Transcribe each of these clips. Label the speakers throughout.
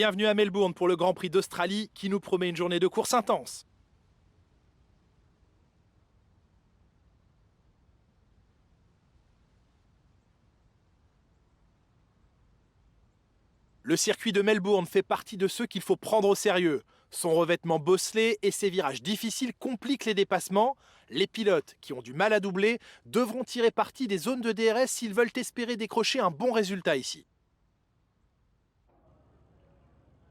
Speaker 1: Bienvenue à Melbourne pour le Grand Prix d'Australie qui nous promet une journée de course intense. Le circuit de Melbourne fait partie de ceux qu'il faut prendre au sérieux. Son revêtement bosselé et ses virages difficiles compliquent les dépassements. Les pilotes, qui ont du mal à doubler, devront tirer parti des zones de DRS s'ils veulent espérer décrocher un bon résultat ici.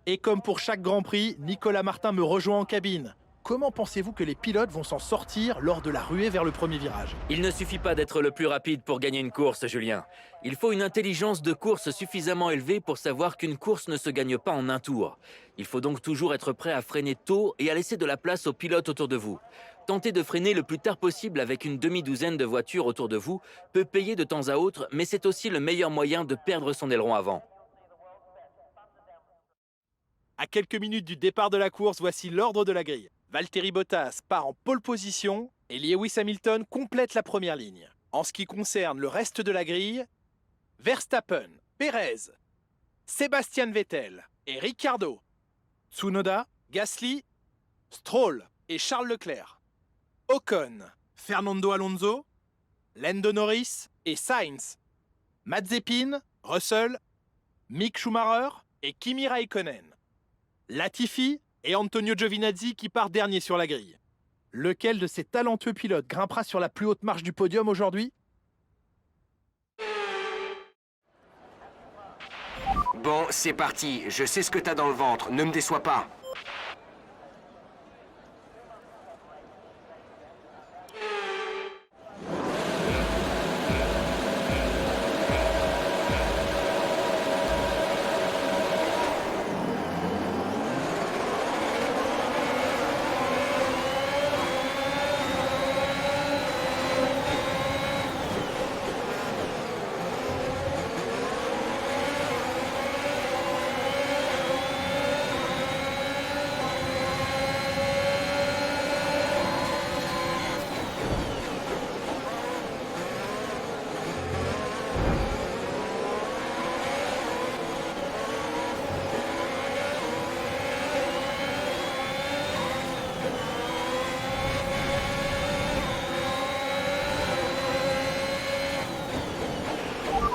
Speaker 1: Et comme pour chaque Grand Prix, Nicolas Martin me rejoint en cabine. Comment pensez-vous que les pilotes vont s'en sortir lors de la ruée vers le premier virage?
Speaker 2: Il ne suffit pas d'être le plus rapide pour gagner une course, Julien. Il faut une intelligence de course suffisamment élevée pour savoir qu'une course ne se gagne pas en un tour. Il faut donc toujours être prêt à freiner tôt et à laisser de la place aux pilotes autour de vous. Tenter de freiner le plus tard possible avec une demi-douzaine de voitures autour de vous peut payer de temps à autre, mais c'est aussi le meilleur moyen de perdre son aileron avant.
Speaker 1: À quelques minutes du départ de la course, voici l'ordre de la grille. Valtteri Bottas part en pole position et Lewis Hamilton complète la première ligne. En ce qui concerne le reste de la grille, Verstappen, Perez, Sebastian Vettel et Ricciardo, Tsunoda, Gasly, Stroll et Charles Leclerc, Ocon, Fernando Alonso, Lando Norris et Sainz, Mazepin, Russell, Mick Schumacher et Kimi Raikkonen. Latifi et Antonio Giovinazzi qui part dernier sur la grille. Lequel de ces talentueux pilotes grimpera sur la plus haute marche du podium aujourd'hui?
Speaker 3: Bon, c'est parti. Je sais ce que t'as dans le ventre. Ne me déçois pas.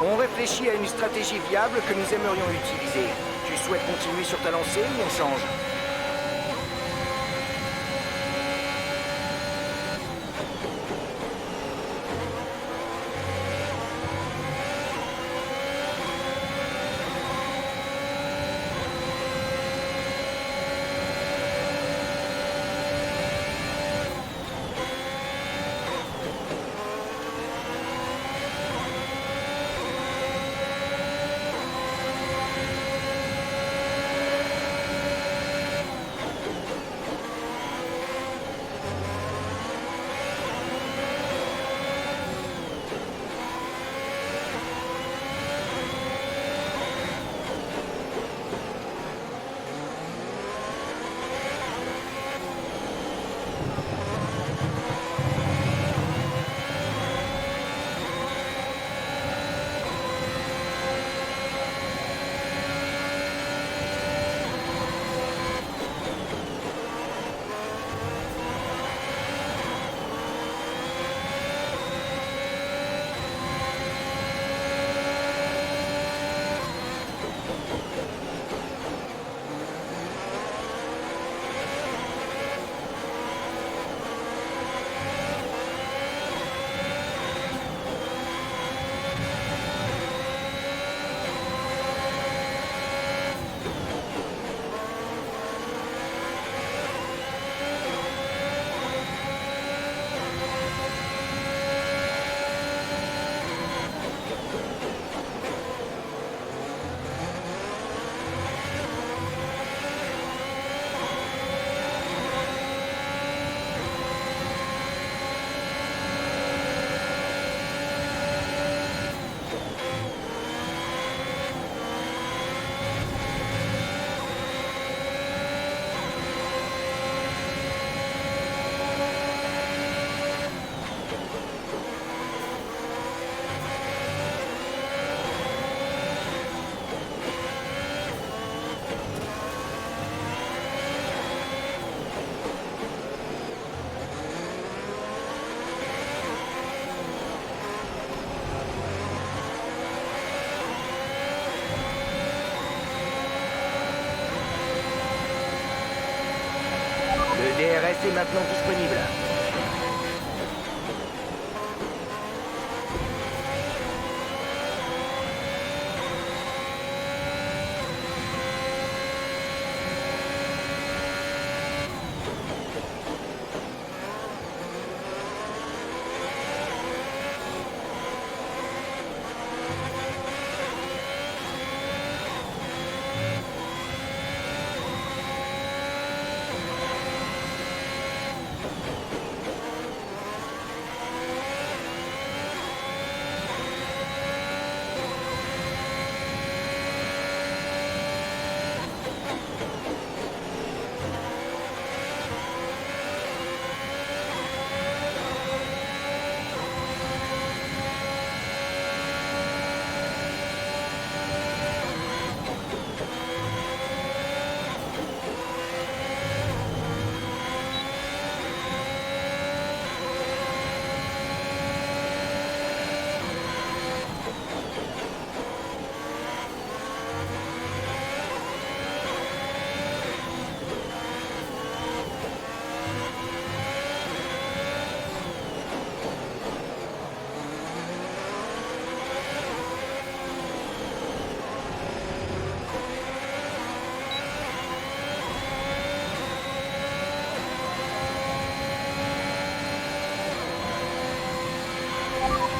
Speaker 3: On réfléchit à une stratégie viable que nous aimerions utiliser. Tu souhaites continuer sur ta lancée ou on change? est maintenant disponible.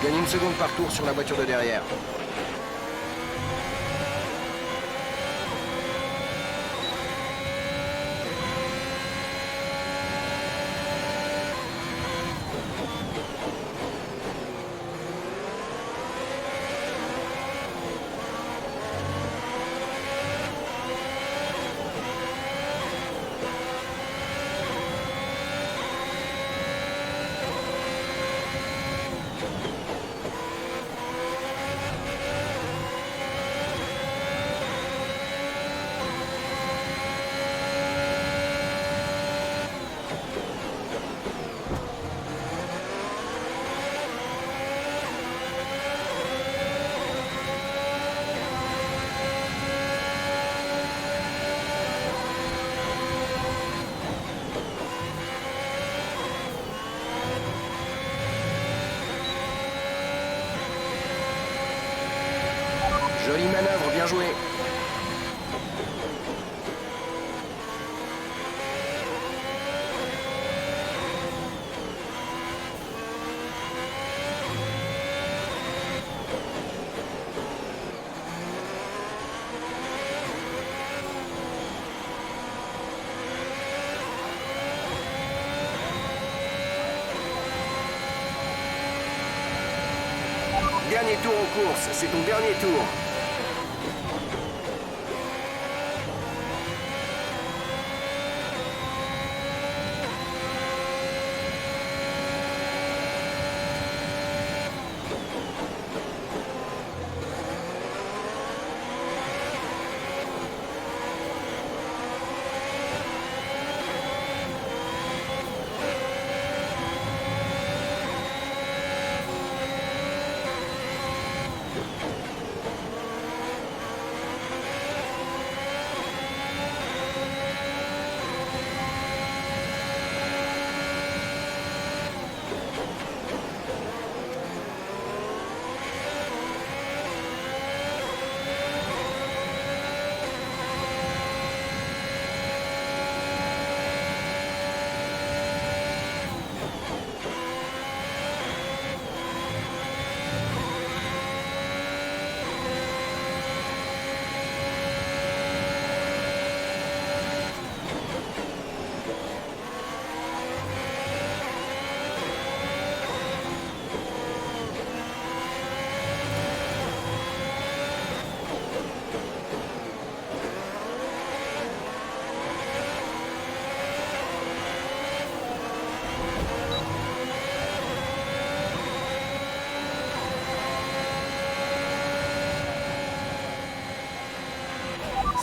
Speaker 3: Gagne une seconde par tour sur la voiture de derrière. Jolie manœuvre, bien joué. Dernier tour en course, c'est ton dernier tour.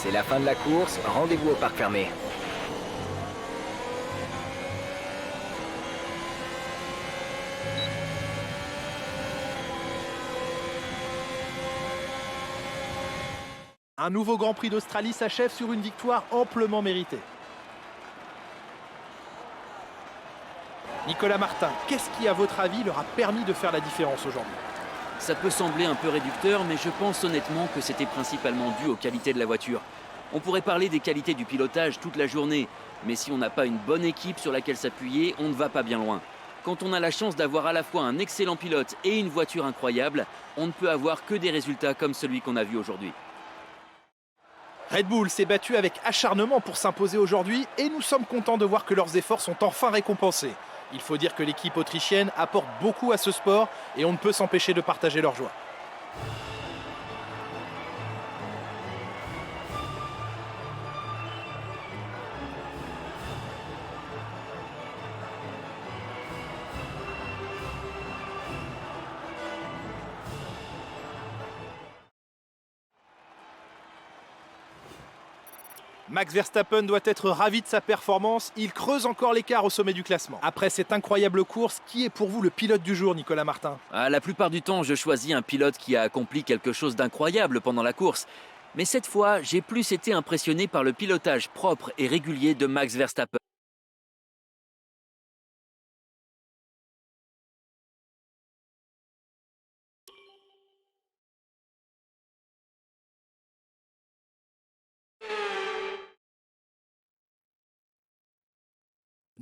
Speaker 3: C'est la fin de la course, rendez-vous au parc fermé.
Speaker 1: Un nouveau Grand Prix d'Australie s'achève sur une victoire amplement méritée. Nicolas Martin, qu'est-ce qui, à votre avis, leur a permis de faire la différence aujourd'hui?
Speaker 2: Ça peut sembler un peu réducteur, mais je pense honnêtement que c'était principalement dû aux qualités de la voiture. On pourrait parler des qualités du pilotage toute la journée, mais si on n'a pas une bonne équipe sur laquelle s'appuyer, on ne va pas bien loin. Quand on a la chance d'avoir à la fois un excellent pilote et une voiture incroyable, on ne peut avoir que des résultats comme celui qu'on a vu aujourd'hui.
Speaker 1: Red Bull s'est battu avec acharnement pour s'imposer aujourd'hui et nous sommes contents de voir que leurs efforts sont enfin récompensés. Il faut dire que l'équipe autrichienne apporte beaucoup à ce sport et on ne peut s'empêcher de partager leur joie. Max Verstappen doit être ravi de sa performance, il creuse encore l'écart au sommet du classement. Après cette incroyable course, qui est pour vous le pilote du jour, Nicolas Martin?
Speaker 2: La plupart du temps, je choisis un pilote qui a accompli quelque chose d'incroyable pendant la course. Mais cette fois, j'ai plus été impressionné par le pilotage propre et régulier de Max Verstappen.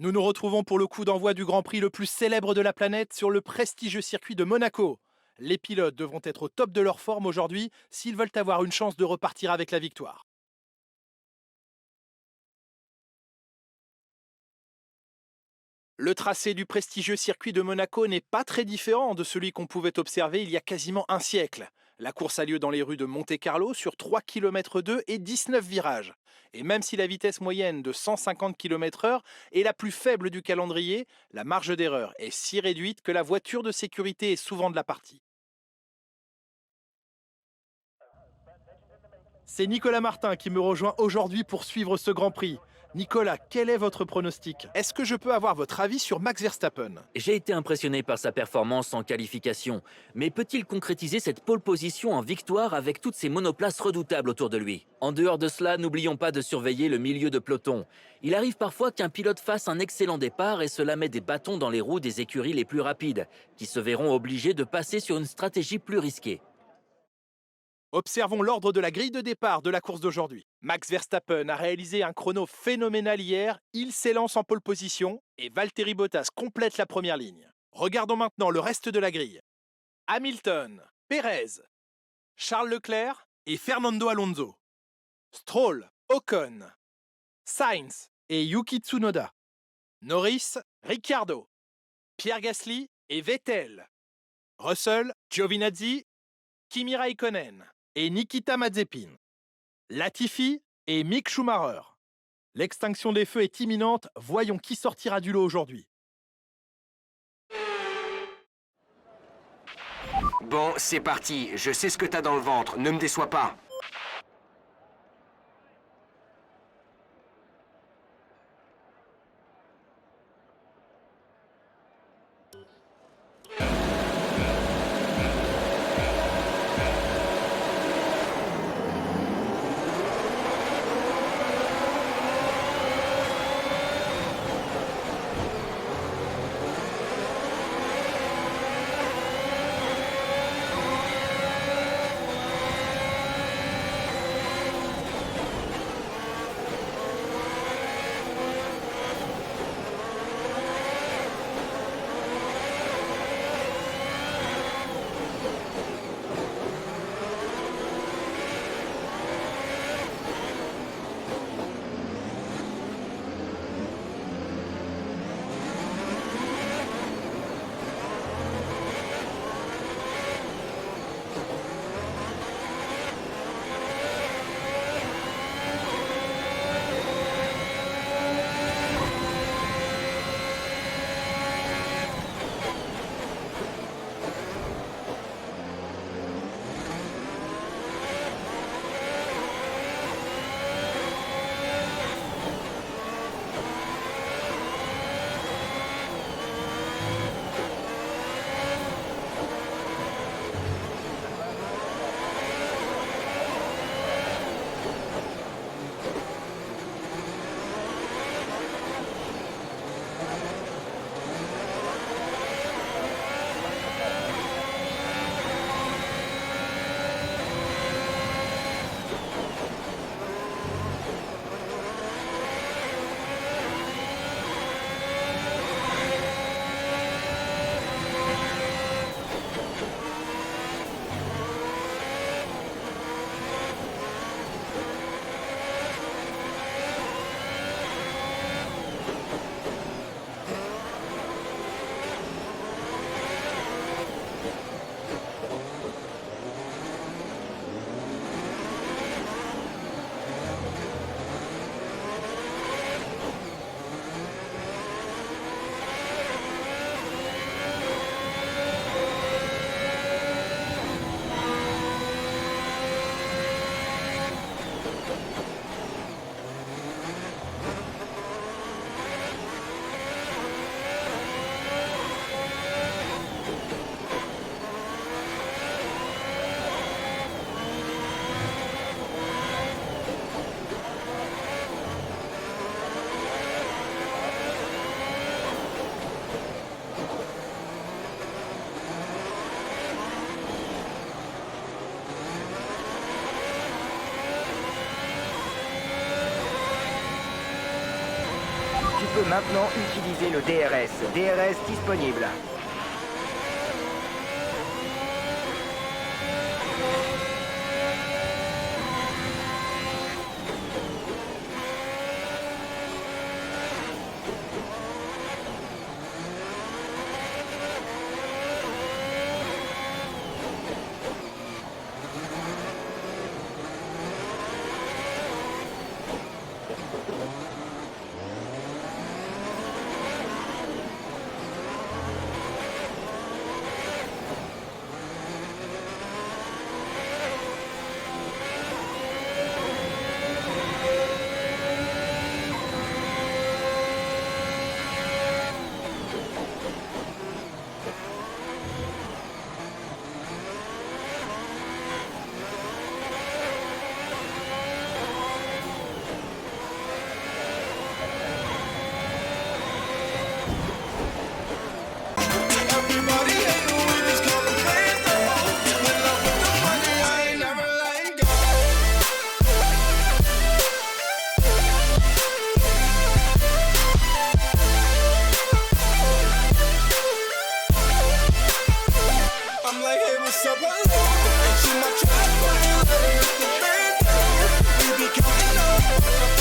Speaker 1: Nous nous retrouvons pour le coup d'envoi du Grand Prix le plus célèbre de la planète sur le prestigieux circuit de Monaco. Les pilotes devront être au top de leur forme aujourd'hui s'ils veulent avoir une chance de repartir avec la victoire. Le tracé du prestigieux circuit de Monaco n'est pas très différent de celui qu'on pouvait observer il y a quasiment un siècle. La course a lieu dans les rues de Monte-Carlo sur 3 km 2 et 19 virages. Et même si la vitesse moyenne de 150 km/h est la plus faible du calendrier, la marge d'erreur est si réduite que la voiture de sécurité est souvent de la partie. C'est Nicolas Martin qui me rejoint aujourd'hui pour suivre ce Grand Prix. Nicolas, quel est votre pronostic? Est-ce que je peux avoir votre avis sur Max Verstappen?
Speaker 2: J'ai été impressionné par sa performance en qualification, mais peut-il concrétiser cette pole position en victoire avec toutes ces monoplaces redoutables autour de lui? En dehors de cela, n'oublions pas de surveiller le milieu de peloton. Il arrive parfois qu'un pilote fasse un excellent départ et cela met des bâtons dans les roues des écuries les plus rapides, qui se verront obligés de passer sur une stratégie plus risquée.
Speaker 1: Observons l'ordre de la grille de départ de la course d'aujourd'hui. Max Verstappen a réalisé un chrono phénoménal hier, il s'élance en pole position et Valtteri Bottas complète la première ligne. Regardons maintenant le reste de la grille. Hamilton, Perez, Charles Leclerc et Fernando Alonso. Stroll, Ocon, Sainz et Yuki Tsunoda. Norris, Ricciardo, Pierre Gasly et Vettel. Russell, Giovinazzi, Kimi Raikkonen et Nikita Mazepin. Latifi et Mick Schumacher. L'extinction des feux est imminente, voyons qui sortira du lot aujourd'hui.
Speaker 3: Bon, c'est parti. Je sais ce que t'as dans le ventre. Ne me déçois pas. peux maintenant utiliser le DRS. DRS disponible.
Speaker 4: Everybody hate who we just call them fans though. When love with the money, I ain't never letting go. I'm like, hey, what's up, hello? She my trap, but I let her hit the band though. We be counting up.